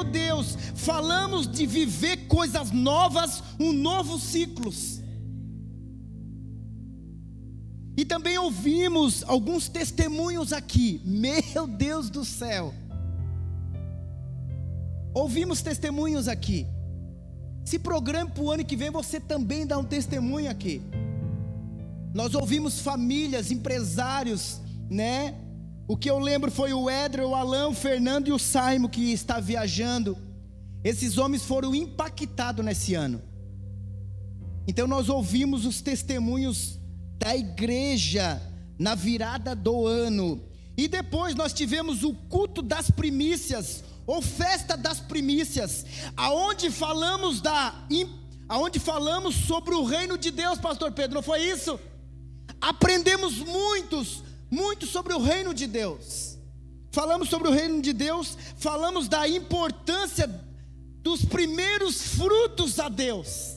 meu Deus, falamos de viver coisas novas, um novo ciclo. E também ouvimos alguns testemunhos aqui, meu Deus do céu. Ouvimos testemunhos aqui. Se programe para o ano que vem, você também dá um testemunho aqui. Nós ouvimos famílias, empresários, né? O que eu lembro foi o Éder, o Alan, o Fernando e o Saimo que está viajando. Esses homens foram impactados nesse ano. Então nós ouvimos os testemunhos da igreja na virada do ano. E depois nós tivemos o culto das primícias, ou festa das primícias, aonde falamos sobre o reino de Deus, pastor Pedro, não foi isso? Aprendemos muito sobre o reino de Deus. Falamos sobre o reino de Deus, falamos da importância dos primeiros frutos a Deus.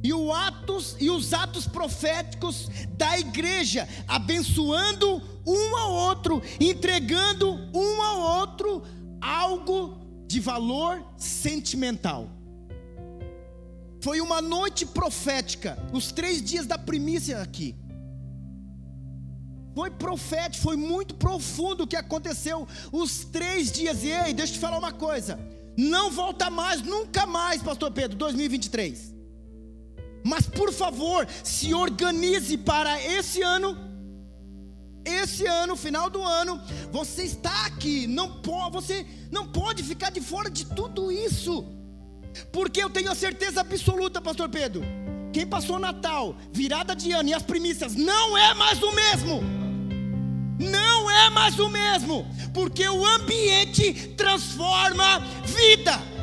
E os atos proféticos da igreja, abençoando um ao outro, entregando um ao outro algo de valor sentimental. Foi uma noite profética, os 3 dias da primícia aqui. Foi profético, foi muito profundo o que aconteceu os 3 dias. E ei, deixa eu te falar uma coisa, não volta mais, nunca mais, pastor Pedro, 2023. Mas por favor, se organize para esse ano, final do ano. Você está aqui, você não pode ficar de fora de tudo isso, porque eu tenho a certeza absoluta, pastor Pedro, quem passou Natal, virada de ano e as primícias, não é mais o mesmo. Não é mais o mesmo, porque o ambiente transforma vida.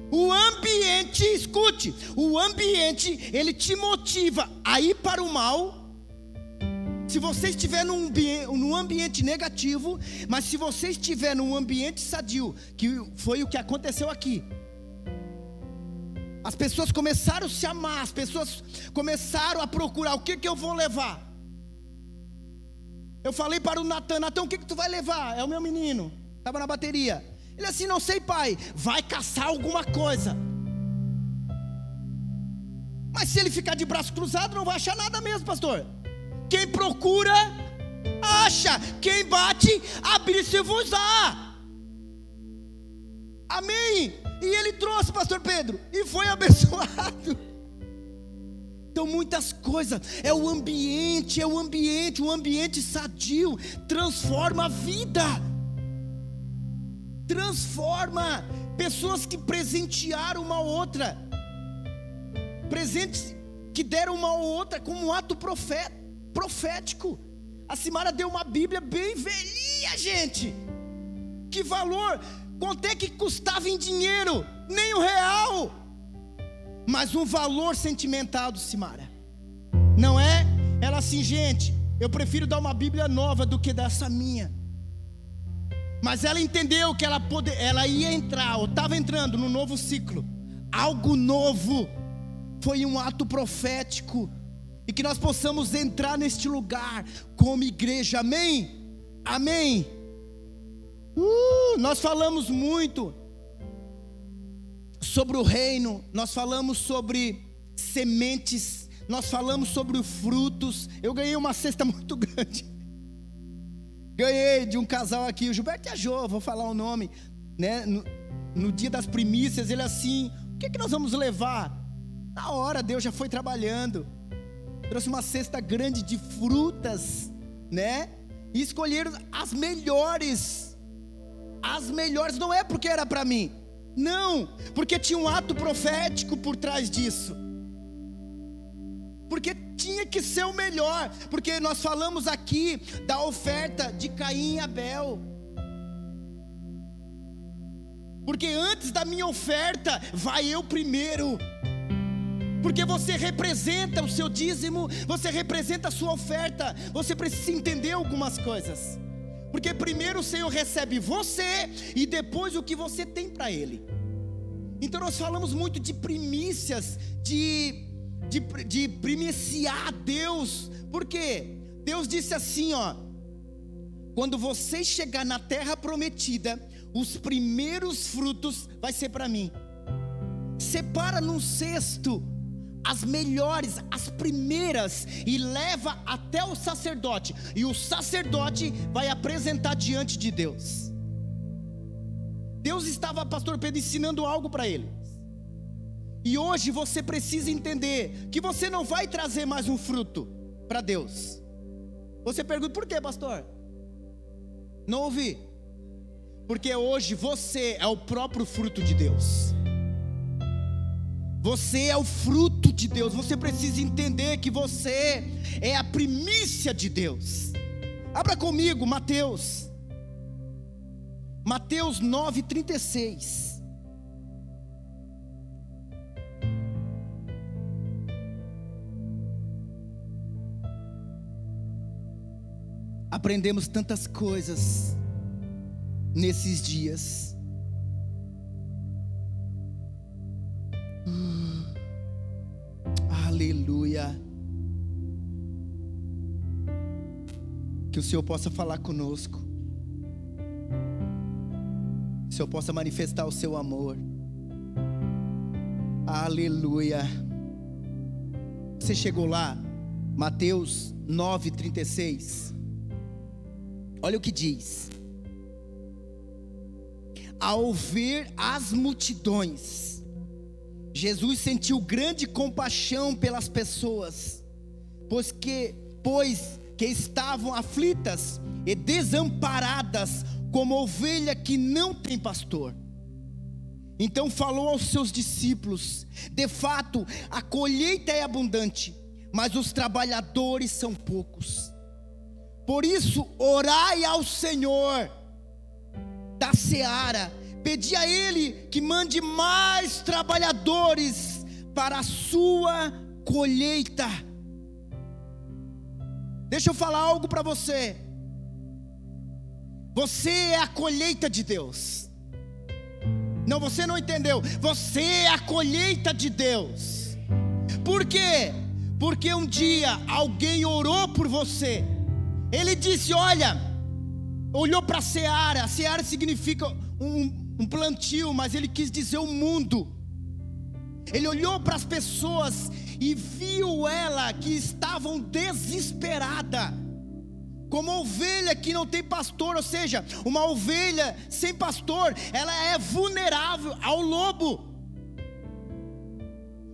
O ambiente, escute, o ambiente, ele te motiva a ir para o mal. Se você estiver num ambiente negativo, mas se você estiver num ambiente sadio, que foi o que aconteceu aqui, as pessoas começaram a se amar, as pessoas começaram a procurar, o que eu vou levar? Eu falei para o Natan, o que tu vai levar? É o meu menino, estava na bateria. Ele assim, não sei pai, vai caçar alguma coisa. Mas se ele ficar de braço cruzado, não vai achar nada mesmo, pastor. Quem procura, acha. Quem bate, abre-se-vos-á. Amém. E ele trouxe, pastor Pedro, e foi abençoado. Então muitas coisas, o ambiente sadio, transforma a vida. Transforma. Pessoas que presentearam uma outra, presentes que deram uma outra como um ato profético. A Simara deu uma Bíblia bem velhinha, gente. Que valor? Quanto é que custava em dinheiro? Nem R$1. Mas um valor sentimental do Simara, não é? Ela assim, gente, eu prefiro dar uma Bíblia nova do que dessa minha. Mas ela entendeu que ela ia entrar, ou estava entrando no novo ciclo. Algo novo. Foi um ato profético. E que nós possamos entrar neste lugar como igreja, amém? Amém. Nós falamos muito sobre o reino. Nós falamos sobre sementes. Nós falamos sobre os frutos. Eu ganhei uma cesta muito grande. Ganhei de um casal aqui, o Gilberto e a Jo, vou falar o nome, né? No dia das primícias, ele assim, o que nós vamos levar? Na hora, Deus já foi trabalhando. Trouxe uma cesta grande de frutas, né? E escolheram as melhores. As melhores, não é porque era para mim, não, porque tinha um ato profético por trás disso. Porque tinha que ser o melhor. Porque nós falamos aqui da oferta de Caim e Abel. Porque antes da minha oferta, vai eu primeiro. Porque você representa o seu dízimo, você representa a sua oferta. Você precisa entender algumas coisas. Porque primeiro o Senhor recebe você, e depois o que você tem para Ele. Então nós falamos muito de primícias, de primiciar a Deus. Por quê? Deus disse assim, quando você chegar na terra prometida, os primeiros frutos vai ser para mim. Separa num cesto as melhores, as primeiras, e leva até o sacerdote, e o sacerdote vai apresentar diante de Deus. Deus estava, pastor Pedro, ensinando algo para ele. E hoje você precisa entender que você não vai trazer mais um fruto para Deus. Você pergunta, por quê, pastor? Não ouvi. Porque hoje você é o próprio fruto de Deus. Você é o fruto de Deus. Você precisa entender que você é a primícia de Deus. Abra comigo Mateus 9:36. Aprendemos tantas coisas nesses dias. Aleluia. Que o Senhor possa falar conosco. Que o Senhor possa manifestar o seu amor. Aleluia. Você chegou lá? Mateus 9:36. Olha o que diz: ao ver as multidões, Jesus sentiu grande compaixão pelas pessoas, pois que estavam aflitas e desamparadas, como ovelha que não tem pastor. Então falou aos seus discípulos: de fato, a colheita é abundante, mas os trabalhadores são poucos. Por isso, orai ao Senhor da seara, pedi a Ele que mande mais trabalhadores para a sua colheita. Deixa eu falar algo para você. Você é a colheita de Deus. Não, você não entendeu. Você é a colheita de Deus. Por quê? Porque um dia alguém orou por você. Ele disse, olha, olhou para a seara. A seara significa um plantio, mas ele quis dizer o mundo. Ele olhou para as pessoas e viu ela que estavam desesperadas, como ovelha que não tem pastor. Ou seja, uma ovelha sem pastor, ela é vulnerável ao lobo.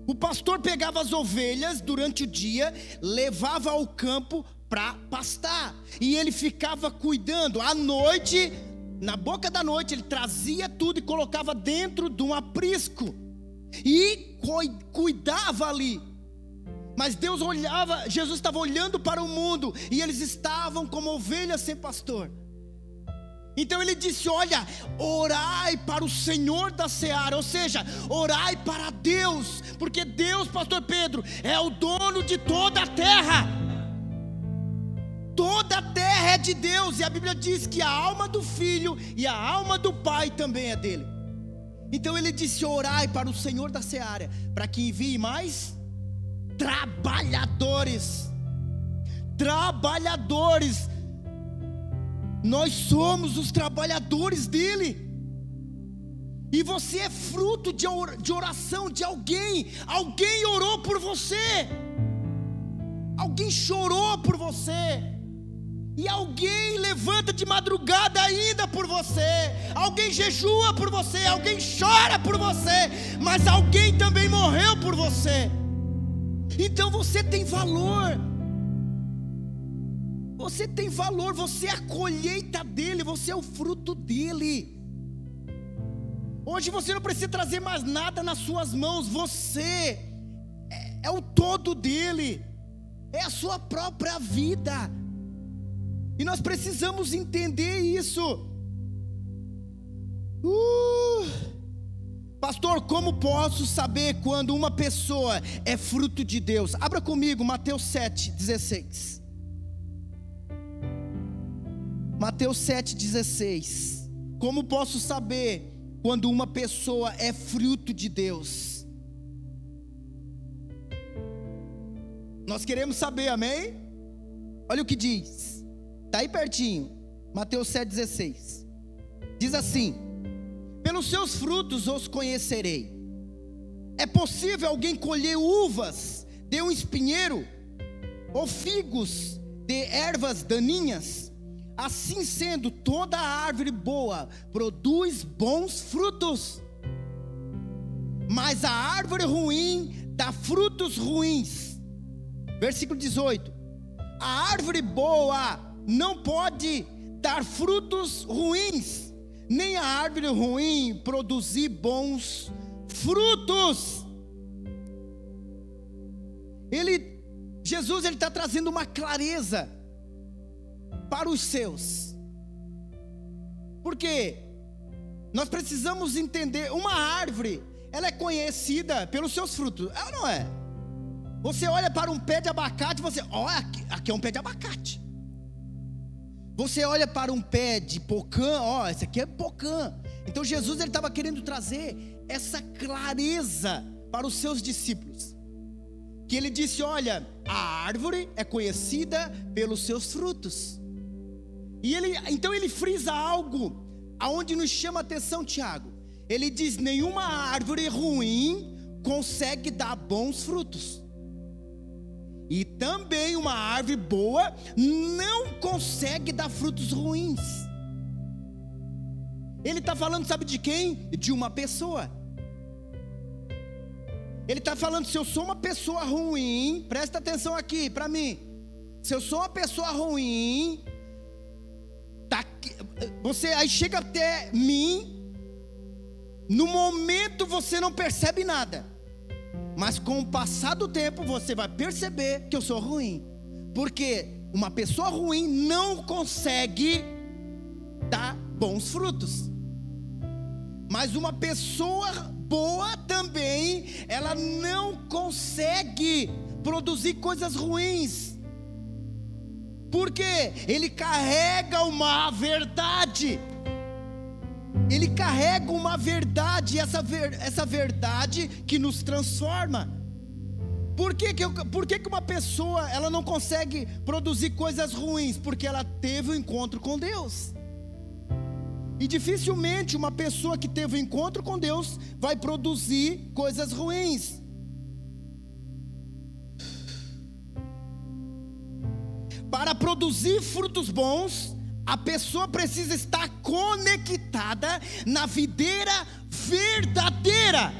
O pastor pegava as ovelhas durante o dia, levava ao campo para pastar, e ele ficava cuidando. À noite, na boca da noite, ele trazia tudo e colocava dentro de um aprisco e cuidava ali. Mas Deus olhava, Jesus estava olhando para o mundo, e eles estavam como ovelhas sem pastor. Então ele disse, olha, orai para o Senhor da seara, ou seja, orai para Deus, porque Deus, pastor Pedro, é o dono de toda a terra. Toda a terra é de Deus, e a Bíblia diz que a alma do filho e a alma do pai também é dele. Então ele disse, orai para o Senhor da seara, para que envie mais trabalhadores. Nós somos os trabalhadores dele. E você é fruto de oração de alguém. Alguém orou por você. Alguém chorou por você. E alguém levanta de madrugada ainda por você. Alguém jejua por você. Alguém chora por você. Mas alguém também morreu por você. Então você tem valor. Você tem valor. Você é a colheita dele. Você é o fruto dele. Hoje você não precisa trazer mais nada nas suas mãos. Você é o todo dele. É a sua própria vida. E nós precisamos entender isso. Pastor, como posso saber quando uma pessoa é fruto de Deus? Abra comigo Mateus 7:16. Mateus 7:16. Como posso saber quando uma pessoa é fruto de Deus? Nós queremos saber, amém? Olha o que diz. Está aí pertinho. Mateus 7,16. Diz assim: pelos seus frutos os conhecerei. É possível alguém colher uvas de um espinheiro, ou figos de ervas daninhas? Assim sendo, toda árvore boa produz bons frutos, mas a árvore ruim dá frutos ruins. Versículo 18: a árvore boa não pode dar frutos ruins, nem a árvore ruim produzir bons frutos. Jesus está trazendo uma clareza para os seus, porque nós precisamos entender. Uma árvore, ela é conhecida pelos seus frutos, ela não é? Você olha para um pé de abacate, você olha, aqui é um pé de abacate. Você olha para um pé de pocã, ó, esse aqui é pocã. Então Jesus, ele estava querendo trazer essa clareza para os seus discípulos, que ele disse: olha, a árvore é conhecida pelos seus frutos. E então ele frisa algo aonde nos chama a atenção, Tiago. Ele diz: nenhuma árvore ruim consegue dar bons frutos, e também uma árvore boa não consegue dar frutos ruins. Ele está falando, sabe de quem? De uma pessoa. Ele está falando: se eu sou uma pessoa ruim, presta atenção aqui para mim. Se eu sou uma pessoa ruim, você aí chega até mim, no momento você não percebe nada, mas com o passar do tempo você vai perceber que eu sou ruim, porque uma pessoa ruim não consegue dar bons frutos, mas uma pessoa boa também, ela não consegue produzir coisas ruins, porque ele carrega uma verdade. Ele carrega uma verdade, essa verdade que nos transforma. Por que uma pessoa, ela não consegue produzir coisas ruins? Porque ela teve um encontro com Deus. E dificilmente uma pessoa que teve um encontro com Deus vai produzir coisas ruins. Para produzir frutos bons, a pessoa precisa estar conectada na videira verdadeira.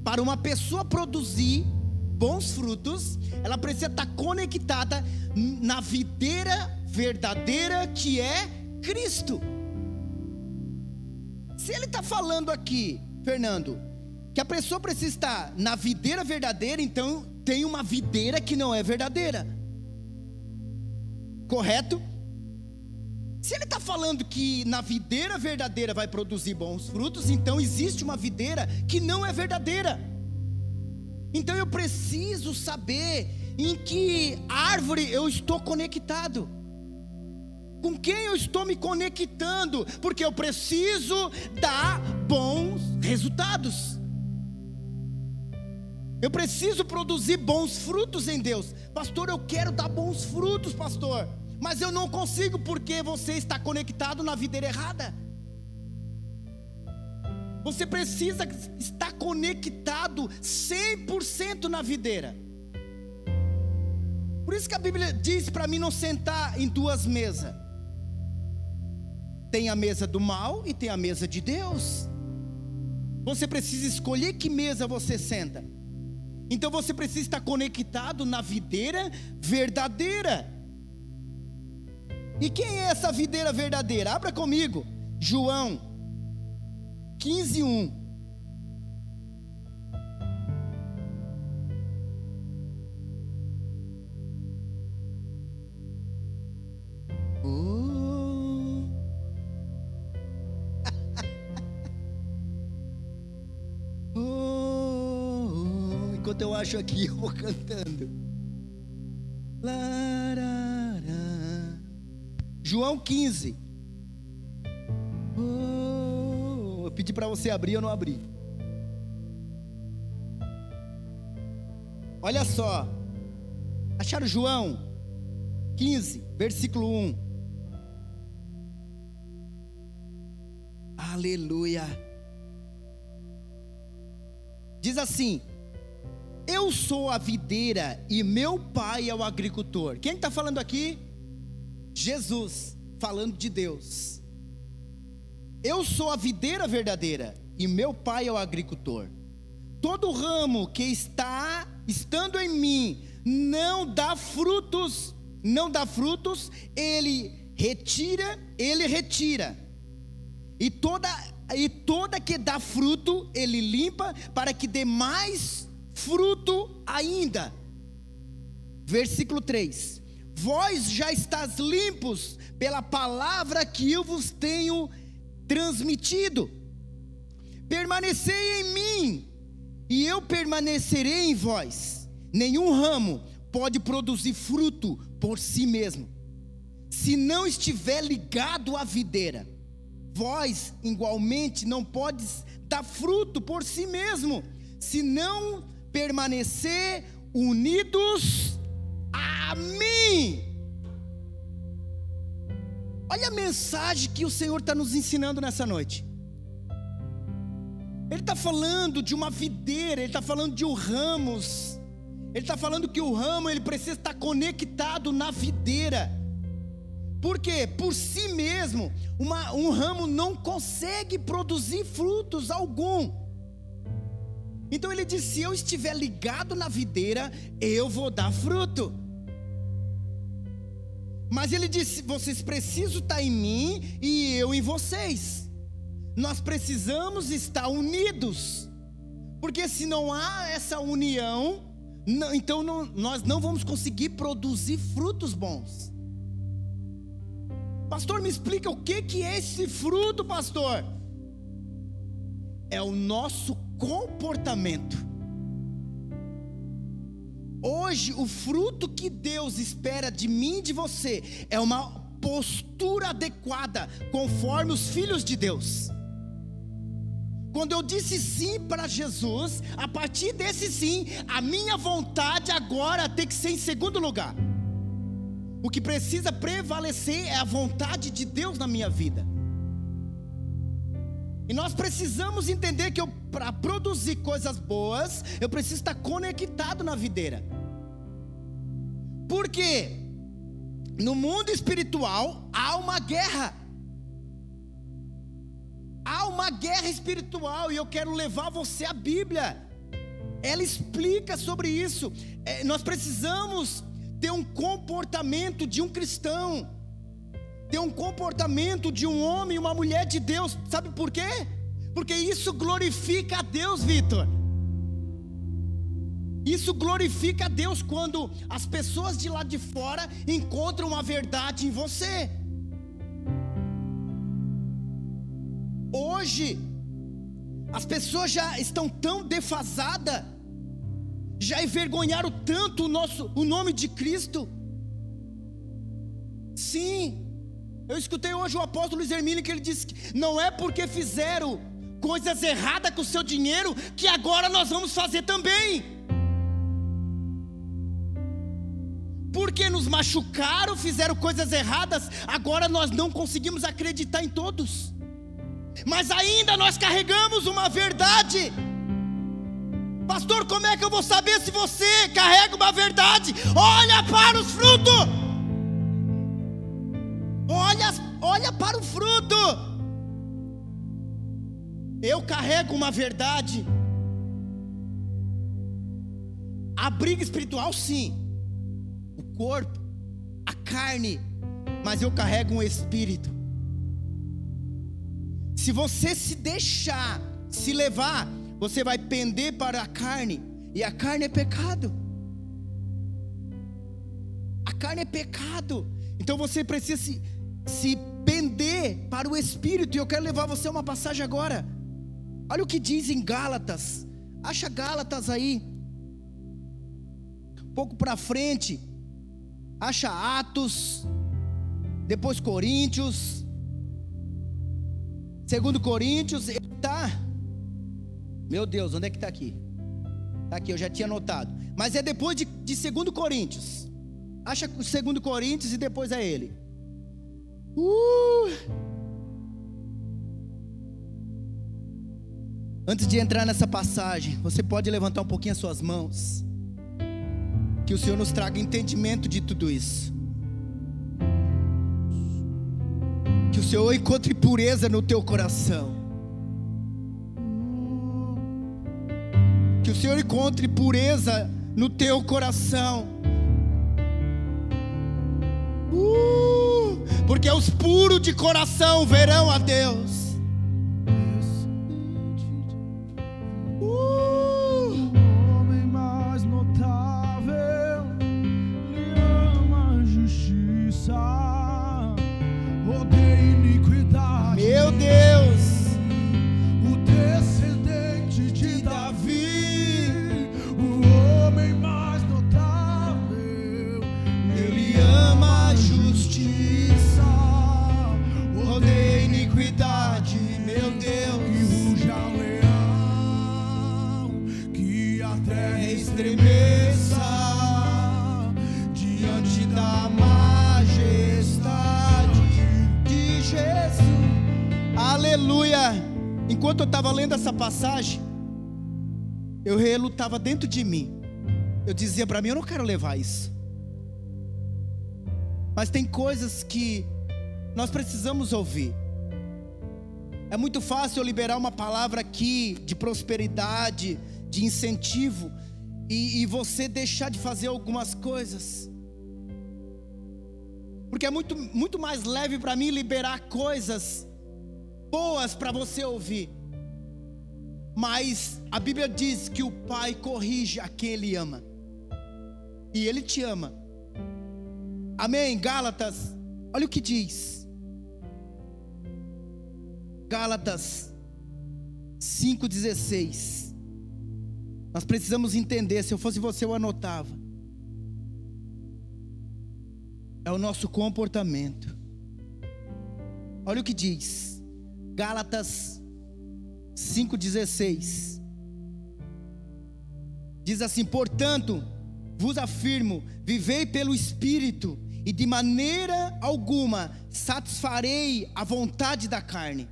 Para uma pessoa produzir bons frutos, ela precisa estar conectada na videira verdadeira, que é Cristo. Se ele está falando aqui, Fernando, que a pessoa precisa estar na videira verdadeira, então tem uma videira que não é verdadeira. Correto? Se ele está falando que na videira verdadeira vai produzir bons frutos, então existe uma videira que não é verdadeira. Então eu preciso saber em que árvore eu estou conectado, com quem eu estou me conectando, porque eu preciso dar bons resultados. Eu preciso produzir bons frutos em Deus. Pastor, eu quero dar bons frutos, pastor, mas eu não consigo, porque você está conectado na videira errada. Você precisa estar conectado 100% na videira. Por isso que a Bíblia diz para mim não sentar em duas mesas. Tem a mesa do mal e tem a mesa de Deus. Você precisa escolher que mesa você senta. Então você precisa estar conectado na videira verdadeira. E quem é essa videira verdadeira? Abra comigo, João 15:1. Enquanto eu acho aqui, eu vou cantando. João 15. Eu pedi para você abrir, eu não abri. Olha só. Acharam João 15, versículo 1. Aleluia. Diz assim: eu sou a videira e meu pai é o agricultor. Quem está falando aqui? Jesus, falando de Deus. Eu sou a videira verdadeira e meu pai é o agricultor. Todo ramo que estando em mim não dá frutos, ele retira. E toda que dá fruto, ele limpa, para que dê mais fruto ainda. Versículo 3: vós já estáis limpos pela palavra que eu vos tenho transmitido. Permanecei em mim, e eu permanecerei em vós. Nenhum ramo pode produzir fruto por si mesmo, se não estiver ligado à videira. Vós igualmente não podes dar fruto por si mesmo, se não permanecer unidos a mim. Olha a mensagem que o Senhor está nos ensinando nessa noite. Ele está falando de uma videira, ele está falando de ramos. Ele está falando que o ramo ele precisa estar conectado na videira. Por quê? Por si mesmo, um ramo não consegue produzir frutos algum. Então ele disse: se eu estiver ligado na videira, eu vou dar fruto. Mas ele disse: vocês precisam estar em mim e eu em vocês. Nós precisamos estar unidos, porque se não há essa união, então nós não vamos conseguir produzir frutos bons. Pastor, me explica o que é esse fruto, pastor? É o nosso comportamento. Hoje, o fruto que Deus espera de mim e de você é uma postura adequada, conforme os filhos de Deus. Quando eu disse sim para Jesus, a partir desse sim, a minha vontade agora tem que ser em segundo lugar. O que precisa prevalecer é a vontade de Deus na minha vida. E nós precisamos entender que para produzir coisas boas, eu preciso estar conectado na videira. Porque no mundo espiritual há uma guerra. Há uma guerra espiritual, e eu quero levar você à Bíblia. Ela explica sobre isso. Nós precisamos ter um comportamento de um cristão, ter um comportamento de um homem e uma mulher de Deus. Sabe por quê? Porque isso glorifica a Deus, Vitor. Isso glorifica a Deus quando as pessoas de lá de fora encontram a verdade em você. Hoje as pessoas já estão tão defasadas, já envergonharam tanto o nome de Cristo. Sim, eu escutei hoje o apóstolo Luiz Hermínio, que ele disse que não é porque fizeram coisas erradas com o seu dinheiro que agora nós vamos fazer também. Porque nos machucaram, fizeram coisas erradas, agora nós não conseguimos acreditar em todos. Mas ainda nós carregamos uma verdade. Pastor, como é que eu vou saber se você carrega uma verdade? Olha para os frutos. Olha para o fruto. Eu carrego uma verdade. A briga espiritual, sim, o corpo, a carne, mas eu carrego um espírito. Se você se deixar se levar, você vai pender para a carne, e a carne é pecado. A carne é pecado. Então você precisa se pender para o Espírito. E eu quero levar você a uma passagem agora. Olha o que diz em Gálatas. Acha Gálatas aí, um pouco para frente. Acha Atos, depois Coríntios, 2 Coríntios. Ele está, meu Deus, onde é que está aqui? Está aqui, eu já tinha anotado. Mas é depois de 2 Coríntios. Acha 2 Coríntios e depois é ele. Antes de entrar nessa passagem, você pode levantar um pouquinho as suas mãos. Que o Senhor nos traga entendimento de tudo isso. Que o Senhor encontre pureza no teu coração. Que o Senhor encontre pureza no teu coração. Porque os puros de coração verão a Deus. Meu Deus, o descendente de Davi, o homem mais notável, Ele ama a justiça, odeia a iniquidade, meu Deus. e ruja leão, que a terra Estremeça diante da majestade de Jesus. Aleluia! Enquanto eu estava lendo essa passagem, eu relutava dentro de mim. Eu dizia para mim, eu não quero levar isso. Mas tem coisas que nós precisamos ouvir. É muito fácil eu liberar uma palavra aqui de prosperidade, de incentivo, e você deixar de fazer algumas coisas. Porque é muito mais leve para mim liberar coisas boas para você ouvir. Mas a Bíblia diz que o Pai corrige a quem Ele ama. E Ele te ama. Amém? Gálatas, olha o que diz. Gálatas 5,16. Nós precisamos entender. Se eu fosse você, eu anotava. É o nosso comportamento. Olha o que diz Gálatas 5,16. Diz assim: portanto, vos afirmo, vivei pelo Espírito, e de maneira alguma satisfarei a vontade da carne.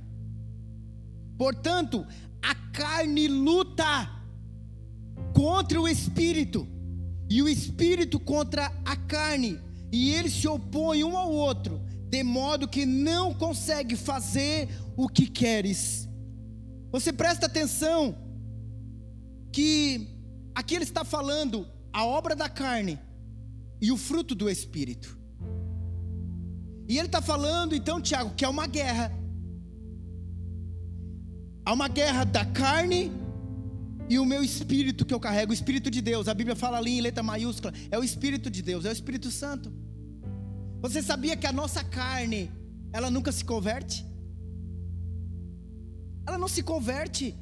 Portanto, a carne luta contra o Espírito, e o Espírito contra a carne, e eles se opõem um ao outro, de modo que não consegue fazer o que queres. Você presta atenção que aqui ele está falando a obra da carne e o fruto do Espírito. E ele está falando então, Tiago, que é uma guerra. Há uma guerra da carne e o meu espírito que eu carrego, o Espírito de Deus. A Bíblia fala ali em letra maiúscula, é o Espírito de Deus, é o Espírito Santo. Você sabia que a nossa carne, ela nunca se converte? Ela não se converte.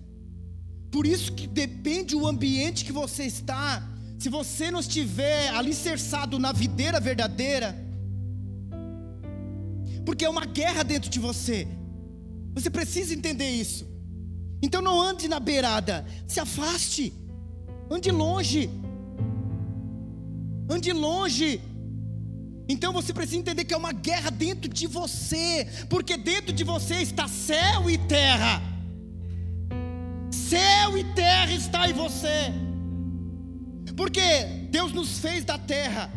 Por isso que depende o ambiente que você está. Se você não estiver alicerçado na videira verdadeira, porque é uma guerra dentro de você. Você precisa entender isso. Então não ande na beirada, se afaste, ande longe. Ande longe. Então você precisa entender que é uma guerra dentro de você, porque dentro de você está céu e terra. Céu e terra está em você. Porque Deus nos fez da terra,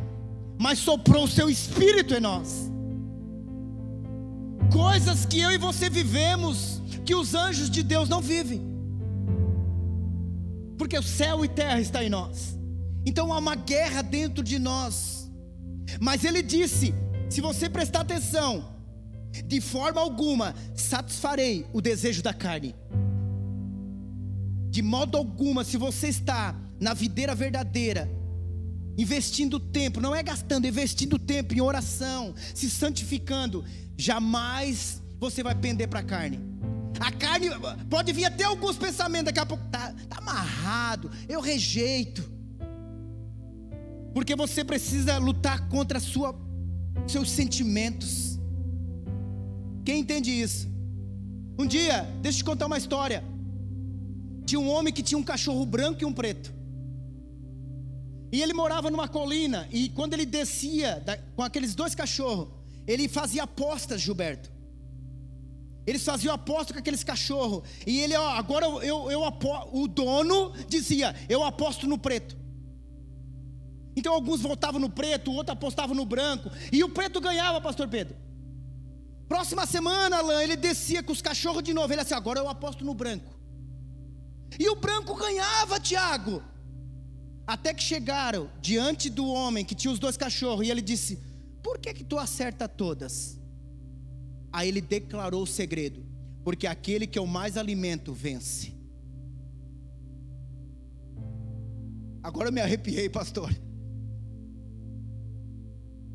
mas soprou o seu Espírito em nós. Coisas que eu e você vivemos, que os anjos de Deus não vivem, porque o céu e terra está em nós. Então há uma guerra dentro de nós. Mas ele disse, se você prestar atenção, de forma alguma satisfarei o desejo da carne. De modo alguma, se você está na videira verdadeira, investindo tempo, não é gastando, investindo tempo em oração, se santificando, jamais você vai pender para a carne. A carne pode vir até alguns pensamentos, daqui a pouco tá amarrado, eu rejeito. Porque você precisa lutar contra seus sentimentos. Quem entende isso? Um dia, deixa eu te contar uma história. Tinha um homem que tinha um cachorro branco e um preto. E ele morava numa colina. E quando ele descia com aqueles dois cachorros, ele fazia apostas, Gilberto. Eles faziam aposta com aqueles cachorros. E ele, agora o dono dizia, eu aposto no preto. Então alguns votavam no preto, o outro apostava no branco. E o preto ganhava, pastor Pedro. Próxima semana, Alain, ele descia com os cachorros de novo. Ele assim, agora eu aposto no branco. E o branco ganhava, Tiago. Até que chegaram diante do homem que tinha os 2 cachorros. E ele disse, por que tu acerta todas? Aí ele declarou o segredo. Porque aquele que eu mais alimento vence. Agora eu me arrepiei, pastor.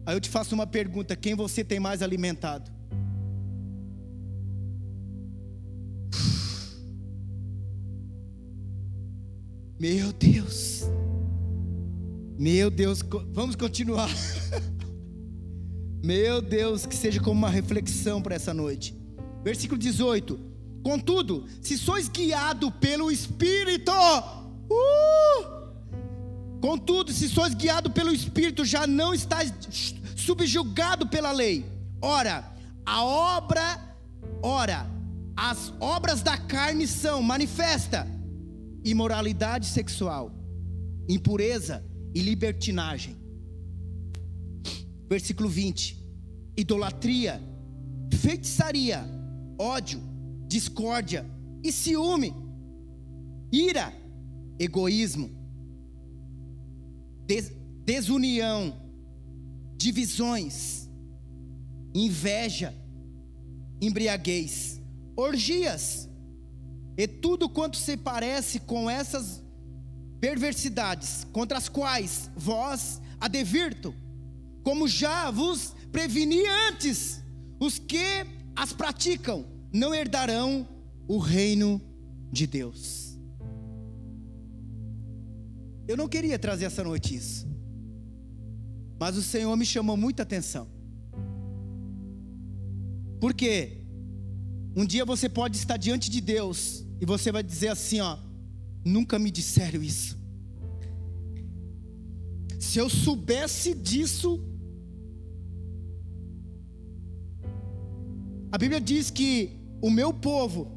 Aí eu te faço uma pergunta, quem você tem mais alimentado? Meu Deus, vamos continuar. Meu Deus, que seja como uma reflexão para essa noite. Versículo 18: contudo, se sois guiado pelo Espírito, contudo, se sois guiado pelo Espírito, já não estáis subjugado pela lei. Ora, as obras da carne são manifesta: imoralidade sexual, impureza e libertinagem. Versículo 20: idolatria, feitiçaria, ódio, discórdia e ciúme, ira, egoísmo, desunião, divisões, inveja, embriaguez, orgias e tudo quanto se parece com essas perversidades, contra as quais vós advirto, como já vos preveni antes, os que as praticam não herdarão o reino de Deus. Eu não queria trazer essa noite isso, mas o Senhor me chamou muita atenção. Porque um dia você pode estar diante de Deus e você vai dizer assim, nunca me disseram isso. Se eu soubesse disso. A Bíblia diz que o meu povo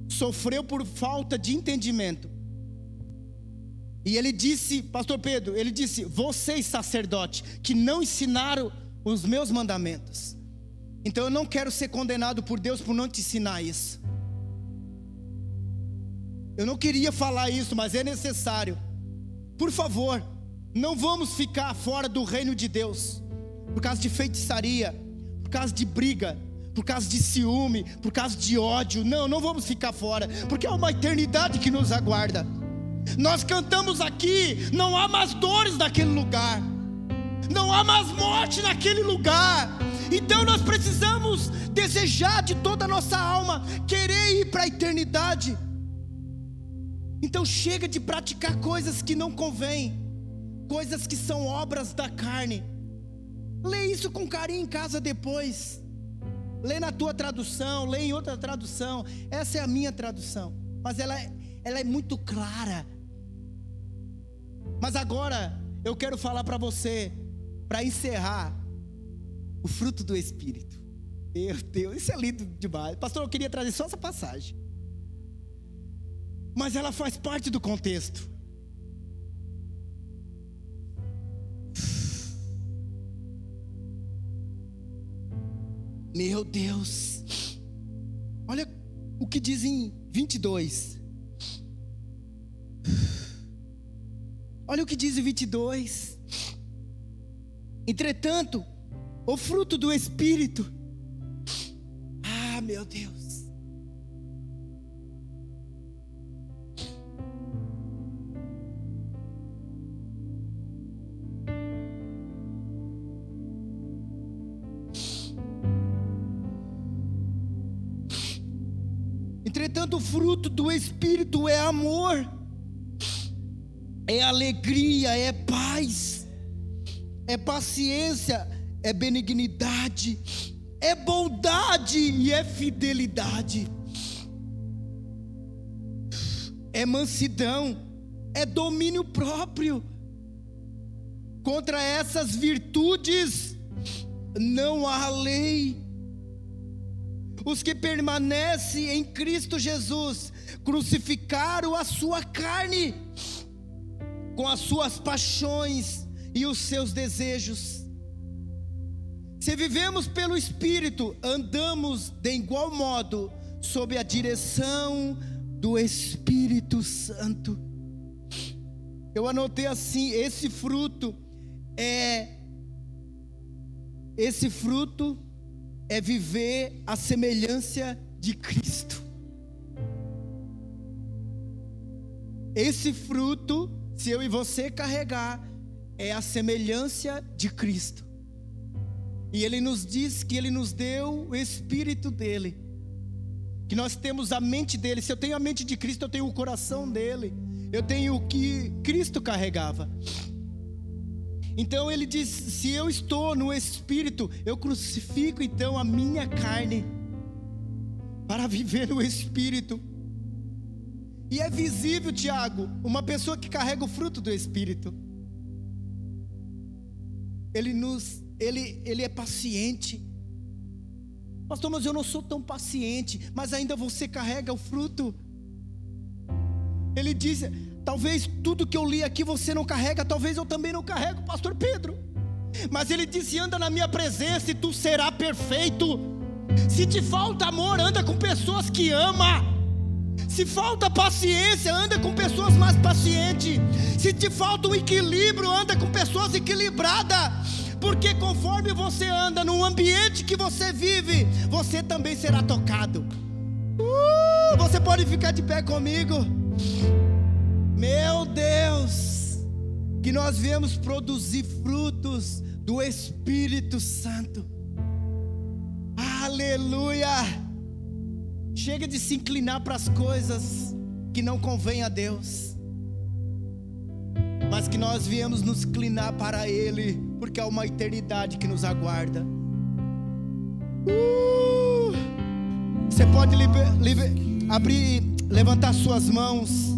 sofreu por falta de entendimento. E ele disse, pastor Pedro, ele disse, vocês sacerdotes, que não ensinaram os meus mandamentos. Então eu não quero ser condenado por Deus por não te ensinar isso. Eu não queria falar isso, mas é necessário. Por favor, não vamos ficar fora do reino de Deus por causa de feitiçaria, por causa de briga, por causa de ciúme, por causa de ódio. Não vamos ficar fora, porque é uma eternidade que nos aguarda. Nós cantamos aqui, não há mais dores naquele lugar, não há mais morte naquele lugar. Então nós precisamos desejar de toda a nossa alma, querer ir para a eternidade. Então chega de praticar coisas que não convém, coisas que são obras da carne. Lê isso com carinho em casa depois. Lê na tua tradução, lê em outra tradução. Essa é a minha tradução, mas ela é muito clara. Mas agora eu quero falar para você, para encerrar, o fruto do Espírito. Meu Deus, isso é lindo demais. Pastor, eu queria trazer só essa passagem, mas ela faz parte do contexto. Meu Deus, olha o que diz em 22. Olha o que diz em 22. Entretanto, o fruto do Espírito. Meu Deus. Entretanto, o fruto do Espírito é amor, é alegria, é paz, é paciência, é benignidade, é bondade e é fidelidade, é mansidão, é domínio próprio. Contra essas virtudes não há lei. Os que permanecem em Cristo Jesus crucificaram a sua carne com as suas paixões e os seus desejos. Se vivemos pelo Espírito, andamos de igual modo sob a direção do Espírito Santo. Eu anotei assim: esse fruto é viver a semelhança de Cristo. Esse fruto, se eu e você carregar, é a semelhança de Cristo. E Ele nos diz que Ele nos deu o Espírito dEle, que nós temos a mente dEle. Se eu tenho a mente de Cristo, eu tenho o coração dEle, eu tenho o que Cristo carregava. Então Ele diz: se eu estou no Espírito, eu crucifico então a minha carne para viver no Espírito. E é visível, Tiago, uma pessoa que carrega o fruto do Espírito. Ele é paciente. Pastor, mas eu não sou tão paciente. Mas ainda você carrega o fruto. Ele diz: talvez tudo que eu li aqui você não carrega, talvez eu também não carrego, pastor Pedro. Mas ele disse: anda na minha presença e tu serás perfeito. Se te falta amor, anda com pessoas que amam. Se falta paciência, anda com pessoas mais pacientes. Se te falta um equilíbrio, anda com pessoas equilibradas. Porque conforme você anda no ambiente que você vive, você também será tocado. Você pode ficar de pé comigo? Meu Deus, que nós viemos produzir frutos do Espírito Santo. Aleluia. Chega de se inclinar para as coisas que não convém a Deus, mas que nós viemos nos inclinar para Ele, porque há uma eternidade que nos aguarda. Você pode levantar suas mãos.